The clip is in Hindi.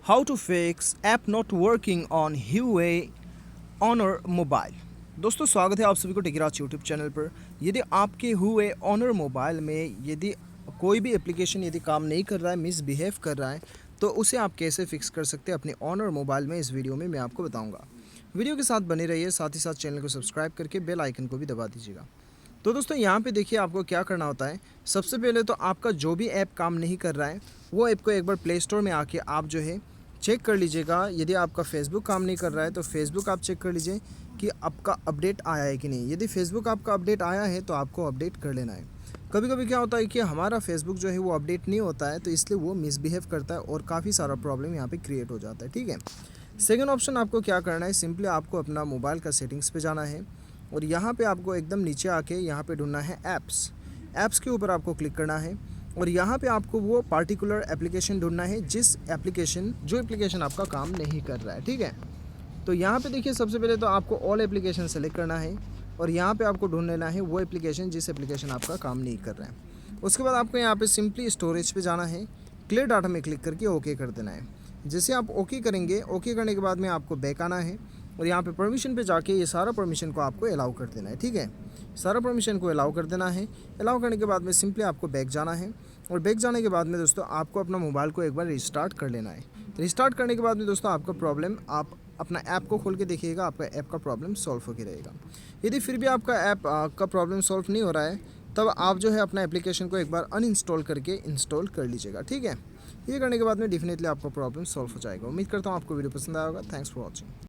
How to fix app not working on Huawei Honor mobile. दोस्तों स्वागत है आप सभी को टेकीराज यूट्यूब चैनल पर। यदि आपके Huawei Honor मोबाइल में यदि कोई भी एप्लीकेशन यदि काम नहीं कर रहा है, मिसबिहेव कर रहा है, तो उसे आप कैसे फिक्स कर सकते हैं अपने Honor मोबाइल में, इस वीडियो में मैं आपको बताऊंगा। वीडियो के साथ बने रहिए, साथ ही साथ चैनल को सब्सक्राइब करके बेल आइकन को भी दबा दीजिएगा। तो दोस्तों यहाँ पे देखिए आपको क्या करना होता है। सबसे पहले तो आपका जो भी ऐप काम नहीं कर रहा है वो ऐप को एक बार प्ले स्टोर में आके आप जो है चेक कर लीजिएगा। यदि आपका फेसबुक काम नहीं कर रहा है तो फेसबुक आप चेक कर लीजिए कि आपका अपडेट आया है कि नहीं। यदि फेसबुक आपका अपडेट आया है तो आपको अपडेट कर लेना है। कभी कभी क्या होता है कि हमारा फेसबुक जो है वो अपडेट नहीं होता है, तो इसलिए वो मिसबिहेव करता है और काफ़ी सारा प्रॉब्लम यहाँ पे क्रिएट हो जाता है। ठीक है, सेकेंड ऑप्शन आपको क्या करना है, सिंपली आपको अपना मोबाइल का सेटिंग्स पे जाना है और यहाँ पे आपको एकदम नीचे आके यहाँ पे ढूंढना है ऐप्स के ऊपर आपको क्लिक करना है और यहाँ पे आपको वो पार्टिकुलर एप्लीकेशन ढूंढना है जो एप्लीकेशन आपका काम नहीं कर रहा है। ठीक है, तो यहाँ पे देखिए सबसे पहले तो आपको ऑल एप्लीकेशन सेलेक्ट करना है और यहाँ पे आपको ढूंढ लेना है वो एप्लीकेशन जिस एप्लीकेशन आपका काम नहीं कर रहा है। उसके बाद आपको यहाँ पे सिंपली स्टोरेज पे जाना है, क्लियर डाटा में क्लिक करके ओके कर देना है। जैसे आप ओके करेंगे, ओके करने के बाद में आपको बैक आना है और यहाँ पे परमिशन पे जाके ये सारा परमिशन को आपको अलाउ कर देना है। ठीक है, सारा परमिशन को अलाउ कर देना है। अलाउ करने के बाद में सिंपली आपको बैक जाना है और बैक जाने के बाद में दोस्तों आपको अपना मोबाइल को एक बार रिस्टार्ट कर लेना है। रिस्टार्ट करने के बाद में दोस्तों आपका प्रॉब्लम, आप अपना ऐप को खोल के देखिएगा, आपका ऐप का प्रॉब्लम सॉल्व होकर रहेगा। यदि फिर भी आपका ऐप का प्रॉब्लम सॉल्व नहीं हो रहा है तब आप जो है अपना एप्लीकेशन को एक बार अनइंस्टॉल करके इंस्टॉल कर लीजिएगा। ठीक है, ये करने के बाद में डेफिनेटली आपका प्रॉब्लम सॉल्व हो जाएगा। उम्मीद करता हूँ आपको वीडियो पसंद आया होगा। Thanks for watching.